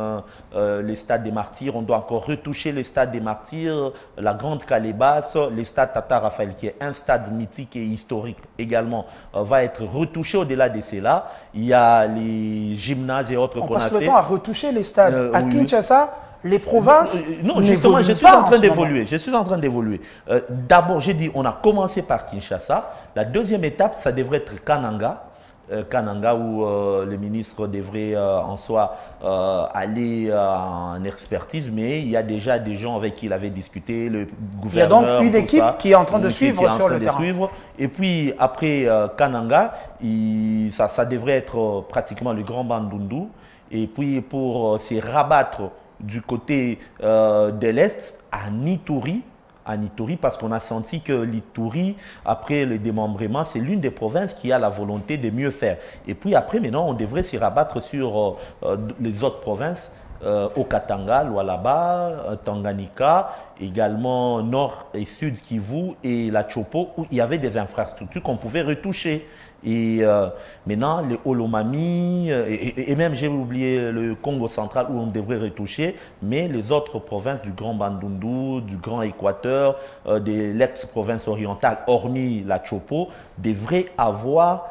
les stades des Martyrs. On doit encore retoucher les stades des Martyrs, la Grande Calebasse, les stades Tata Raphaël, qui est un stade mythique et historique également, va être retouché au-delà de cela. Il y a les gymnases et autres qu'on a fait. On passe le temps à retoucher les stades. À Kinshasa, les provinces... Non, justement, je suis en train d'évoluer. Je suis en train d'évoluer. D'abord, j'ai dit, on a commencé par Kinshasa. La deuxième étape, ça devrait être Kananga. Kananga, où le ministre devrait en soi aller en expertise, mais il y a déjà des gens avec qui il avait discuté, le gouverneur. Il y a donc une équipe qui est en train de suivre sur le terrain. Et puis après Kananga, ça devrait être pratiquement le Grand Bandundu. Et puis pour se rabattre du côté de l'Est, à Nitouri, parce qu'on a senti que l'Ituri, après le démembrement, c'est l'une des provinces qui a la volonté de mieux faire. Et puis après, maintenant, on devrait s'y rabattre sur les autres provinces, au Katanga, Lualaba, Tanganyika, également Nord et Sud Kivu et la Chopo, où il y avait des infrastructures qu'on pouvait retoucher. Et maintenant, les Olomami, et même j'ai oublié le Congo central où on devrait retoucher, mais les autres provinces du Grand Bandundu, du Grand Équateur, de l'ex-province orientale, hormis la Chopo, devraient avoir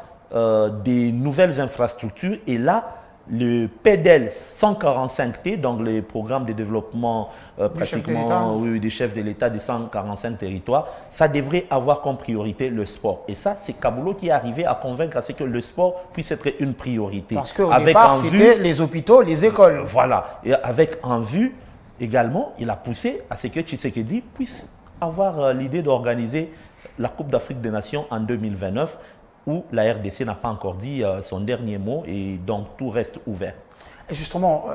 des nouvelles infrastructures. Et là, le PEDEL 145T, donc le programme de développement pratiquement des chefs de l'État des 145 territoires, ça devrait avoir comme priorité le sport. Et ça, c'est Kaboulou qui est arrivé à convaincre à ce que le sport puisse être une priorité. Parce qu'au départ, c'était les hôpitaux, les écoles. Voilà. Et avec en vue, également, il a poussé à ce que Tshisekedi puisse avoir l'idée d'organiser la Coupe d'Afrique des Nations en 2029, où la RDC n'a pas encore dit son dernier mot et donc tout reste ouvert. Et justement,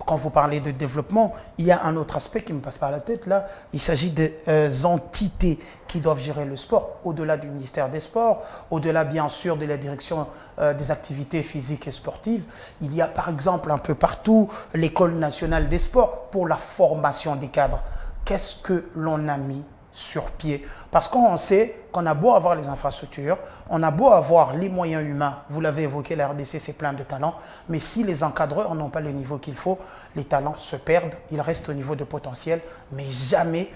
quand vous parlez de développement, il y a un autre aspect qui me passe par la tête là. Il s'agit des entités qui doivent gérer le sport, au-delà du ministère des Sports, au-delà bien sûr de la direction des activités physiques et sportives. Il y a par exemple un peu partout l'École nationale des sports pour la formation des cadres. Qu'est-ce que l'on a mis sur pied? Parce qu'on sait qu'on a beau avoir les infrastructures, on a beau avoir les moyens humains, vous l'avez évoqué, la RDC c'est plein de talents, mais si les encadreurs n'ont pas le niveau qu'il faut, les talents se perdent, ils restent au niveau de potentiel, mais jamais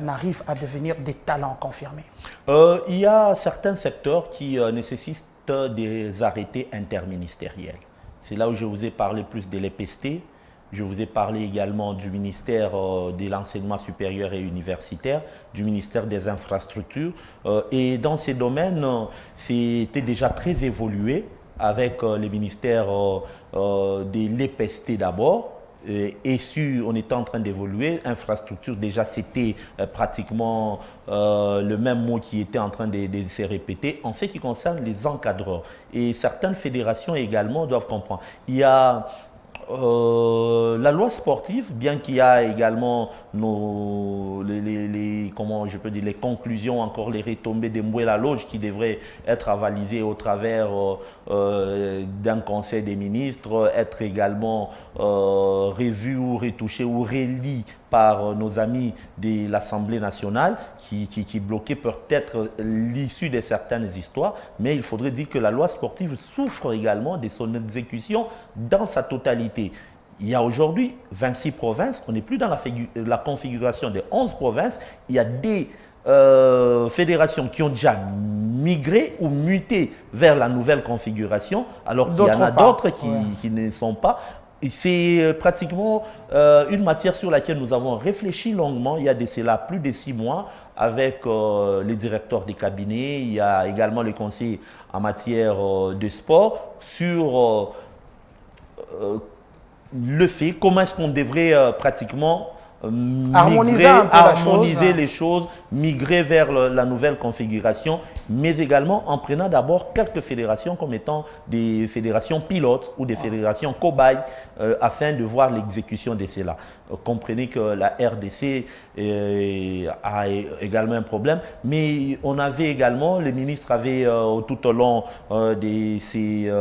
n'arrivent à devenir des talents confirmés. Il y a certains secteurs qui nécessitent des arrêtés interministériels. C'est là où je vous ai parlé plus de l'EPST. Je vous ai parlé également du ministère de l'enseignement supérieur et universitaire, du ministère des infrastructures. Et dans ces domaines, c'était déjà très évolué avec les ministères de l'EPST d'abord. Et on était en train d'évoluer. Infrastructure, déjà, c'était pratiquement le même mot qui était en train de se répéter. En ce qui concerne les encadreurs. Et certaines fédérations également doivent comprendre. Il y a la loi sportive, bien qu'il y a également comment je peux dire, les conclusions, encore les retombées des Moué la Loge qui devraient être avalisées au travers d'un conseil des ministres, être également revues ou retouchées ou reliées par nos amis de l'Assemblée nationale qui bloquaient peut-être l'issue de certaines histoires, mais il faudrait dire que la loi sportive souffre également de son exécution dans sa totalité. Il y a aujourd'hui 26 provinces, on n'est plus dans la configuration des 11 provinces, il y a des fédérations qui ont déjà migré ou muté vers la nouvelle configuration, alors qu'il y en a d'autres qui ne sont pas. C'est pratiquement une matière sur laquelle nous avons réfléchi longuement. Il y a de cela plus de 6 mois avec les directeurs des cabinets. Il y a également les conseils en matière de sport sur le fait, comment est-ce qu'on devrait pratiquement harmoniser les choses, migrer vers la nouvelle configuration, mais également en prenant d'abord quelques fédérations comme étant des fédérations pilotes ou des fédérations cobayes afin de voir l'exécution de cela. Comprenez que la RDC a également un problème, mais on avait également, le ministre avait tout au long de ses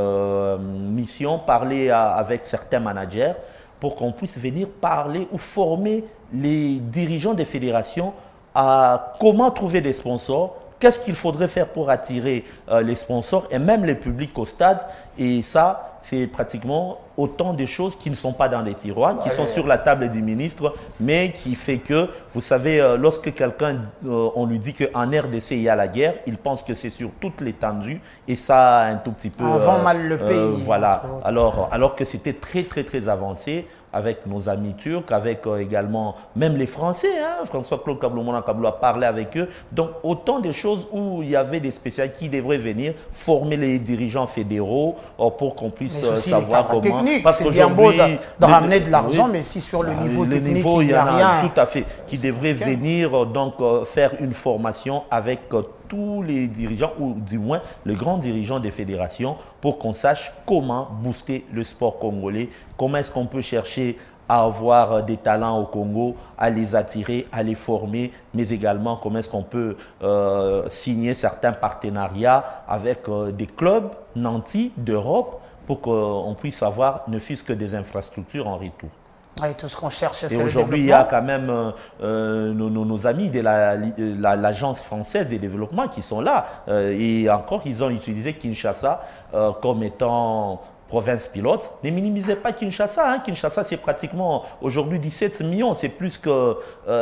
missions parlé avec certains managers pour qu'on puisse venir parler ou former les dirigeants des fédérations à comment trouver des sponsors, qu'est-ce qu'il faudrait faire pour attirer les sponsors et même les publics au stade. Et ça, c'est pratiquement autant de choses qui ne sont pas dans les tiroirs, qui sont sur la table du ministre, mais qui fait que, vous savez, lorsque quelqu'un, on lui dit qu'en RDC, il y a la guerre, il pense que c'est sur toute l'étendue et ça un tout petit peu... Avant mal le pays. Voilà, alors que c'était très, très, très avancé avec nos amis turcs, avec également même les Français. François-Claude Kabloumona Kablo a parlé avec eux. Donc, autant de choses où il y avait des spécialistes qui devraient venir former les dirigeants fédéraux pour qu'on puisse savoir comment... C'est bien beau de ramener de l'argent, mais si sur le niveau technique, il n'y a rien... Tout à fait, qui devrait venir donc faire une formation avec tous les dirigeants, ou du moins les grands dirigeants des fédérations, pour qu'on sache comment booster le sport congolais, comment est-ce qu'on peut chercher à avoir des talents au Congo, à les attirer, à les former, mais également comment est-ce qu'on peut signer certains partenariats avec des clubs nantis d'Europe pour qu'on puisse avoir ne fût-ce que des infrastructures en retour. Et tout ce qu'on cherche, c'est le développement. Et aujourd'hui, il y a quand même nos amis de l'Agence française de développement qui sont là. Et encore, ils ont utilisé Kinshasa comme étant province pilote. Ne minimisez pas Kinshasa. Kinshasa, c'est pratiquement aujourd'hui 17 millions. C'est plus que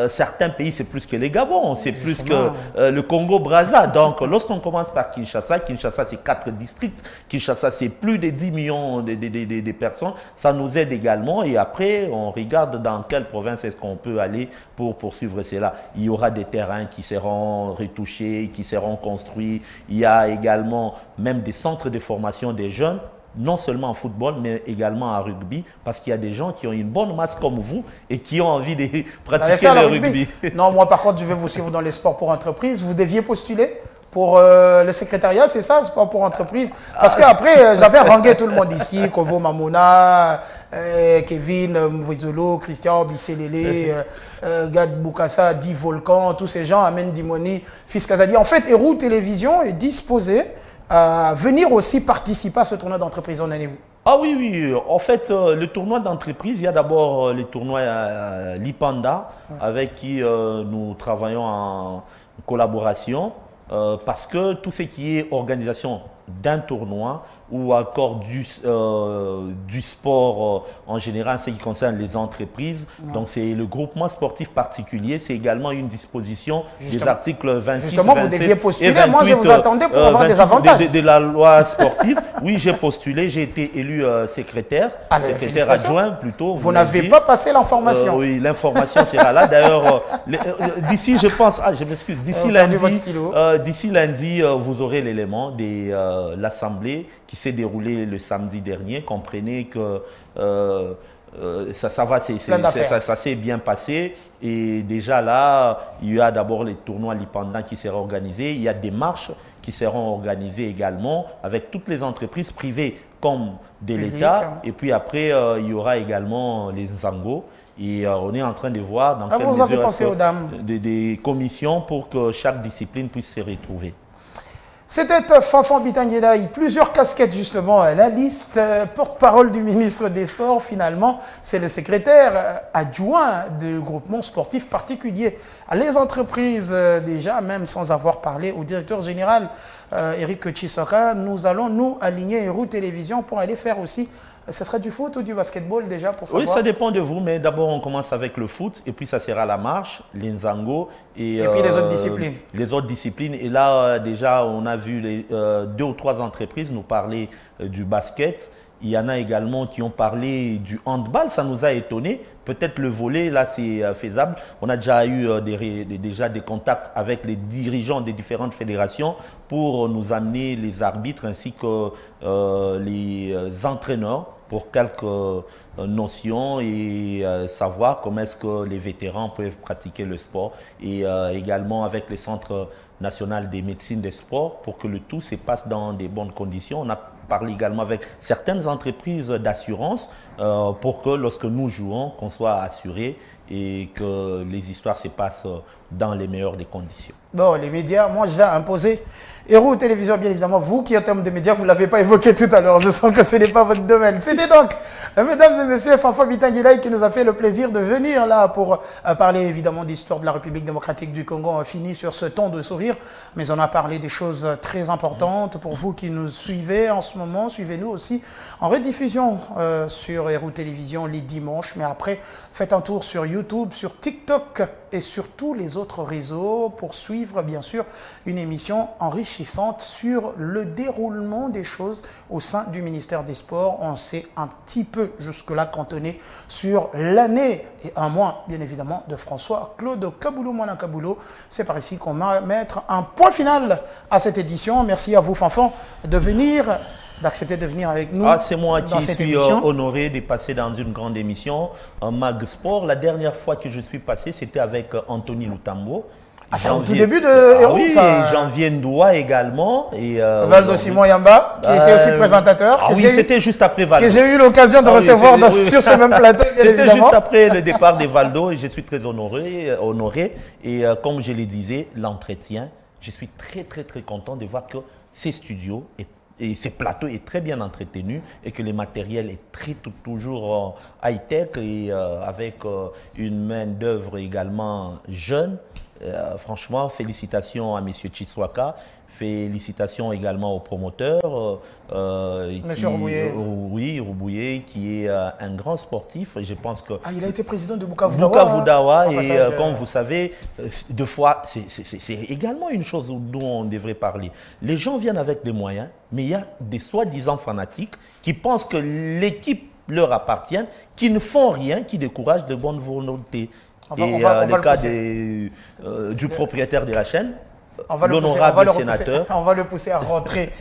certains pays, c'est plus que les Gabon, c'est plus que le Congo-Brazza. Donc, lorsqu'on commence par Kinshasa, Kinshasa, c'est 4 districts. Kinshasa, c'est plus de 10 millions de personnes. Ça nous aide également. Et après, on regarde dans quelle province est-ce qu'on peut aller pour poursuivre cela. Il y aura des terrains qui seront retouchés, qui seront construits. Il y a également même des centres de formation des jeunes non seulement en football, mais également en rugby, parce qu'il y a des gens qui ont une bonne masse comme vous et qui ont envie de pratiquer le rugby. Non, moi par contre, je vais vous suivre dans les sports pour entreprise. Vous deviez postuler pour le secrétariat, c'est ça, sport pour entreprise? Parce qu'après, j'avais rangé tout le monde ici, Kovo Mamona, Kevin Mvizolo, Christian Bisselele, Gad Boukassa, Di Volcan, tous ces gens, Amen Dimoni, Fils Kazadi. En fait, Héroux Télévision est disposé à venir aussi participer à ce tournoi d'entreprise. En allez-vous? Ah oui, oui. En fait, le tournoi d'entreprise, il y a d'abord le tournoi Lipanda, avec qui nous travaillons en collaboration, parce que tout ce qui est organisation d'un tournoi ou encore du sport en général, ce qui concerne les entreprises. Donc c'est le groupement sportif particulier, c'est également une disposition des articles 26, justement, 27 vous deviez postuler, et 28, moi je vous attendais pour avoir des avantages. De la loi sportive. Oui, j'ai postulé, j'ai été élu secrétaire adjoint plutôt. Vous n'avez pas passé l'information. Oui, l'information sera là. D'ailleurs, d'ici, je pense, je m'excuse, d'ici lundi, vous aurez l'élément de l'Assemblée qui s'est déroulée le samedi dernier. Comprenez que ça s'est bien passé. Et déjà là, il y a d'abord les tournois Lipanda qui seront organisés. Il y a des marches qui seront organisées également avec toutes les entreprises privées comme de l'État. Et puis après, il y aura également les Nzango. Et on est en train de voir dans quelle mesure des commissions pour que chaque discipline puisse se retrouver. C'était Fanfan Bitangelaï, plusieurs casquettes justement, la liste, porte-parole du ministre des Sports, finalement, c'est le secrétaire adjoint du groupement sportif particulier. Les entreprises, déjà, même sans avoir parlé au directeur général Eric Chisoka, nous allons nous aligner Héroux Télévision pour aller faire aussi. Ce sera du foot ou du basketball déjà pour savoir? Oui, ça dépend de vous, mais d'abord on commence avec le foot et puis ça sera la marche, l'Inzango et puis les autres disciplines. Les autres disciplines. Et là, déjà, on a vu 2 ou 3 entreprises nous parler du basket. Il y en a également qui ont parlé du handball, ça nous a étonnés. Peut-être le volley, là, c'est faisable. On a déjà eu des contacts avec les dirigeants des différentes fédérations pour nous amener les arbitres ainsi que les entraîneurs pour quelques notions et savoir comment est-ce que les vétérans peuvent pratiquer le sport. Et également avec les centres nationaux des médecines des sports pour que le tout se passe dans des bonnes conditions. On a parlé également avec certaines entreprises d'assurance pour que lorsque nous jouons, qu'on soit assurés et que les histoires se passent dans les meilleures des conditions. Bon, les médias, moi je vais imposer Héroux Télévision, bien évidemment, vous qui en termes de médias, vous ne l'avez pas évoqué tout à l'heure, je sens que ce n'est pas votre domaine. C'était donc, mesdames et messieurs, Fanfan Bitangelaï qui nous a fait le plaisir de venir là pour parler évidemment d'histoire de la République démocratique du Congo. On a fini sur ce ton de sourire, mais on a parlé des choses très importantes pour vous qui nous suivez en ce moment. Suivez-nous aussi en rediffusion sur Héroux Télévision les dimanches, mais après, faites un tour sur YouTube, sur TikTok et sur tous les autres réseaux pour suivre bien sûr une émission enrichissante sur le déroulement des choses au sein du ministère des Sports. On s'est un petit peu jusque-là cantonné sur l'année et un mois bien évidemment de François-Claude Kaboulou, Mwana Kaboulou. C'est par ici qu'on va mettre un point final à cette édition. Merci à vous Fanfan de venir, d'accepter de venir avec nous. C'est moi qui suis honoré de passer dans une grande émission, un Mag Sport. La dernière fois que je suis passé, c'était avec Anthony Lutambo. C'est au tout début de Héroux, oui, ça. Janvier Ndoua également. Et Valdo Simon Yamba, qui était aussi présentateur. Oui, c'était juste après Valdo. Que j'ai eu l'occasion de recevoir sur ce même plateau. C'était juste après le départ de Valdo et je suis très honoré. Et comme je le disais, l'entretien, je suis très content de voir que ces studios et ces plateaux est très bien entretenu et que le matériel est toujours high-tech et avec une main d'œuvre également jeune. Franchement, félicitations à M. Chiswaka, félicitations également au promoteur, Monsieur Roubouillet. Oui, Roubouillet, qui est un grand sportif. Je pense que il a été président de Bukavu Dawa. Et comme vous savez, deux fois, c'est également une chose dont on devrait parler. Les gens viennent avec des moyens, mais il y a des soi-disant fanatiques qui pensent que l'équipe leur appartient, qui ne font rien, qui découragent de bonnes volontés. Le cas du propriétaire de la chaîne, l'honorable sénateur. On va le pousser à rentrer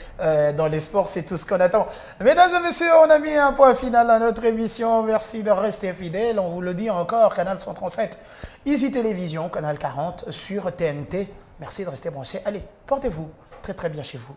dans les sports, c'est tout ce qu'on attend. Mesdames et messieurs, on a mis un point final à notre émission. Merci de rester fidèles. On vous le dit encore, Canal 137, Easy Télévision, Canal 40 sur TNT. Merci de rester branchés. Allez, portez-vous très très bien chez vous.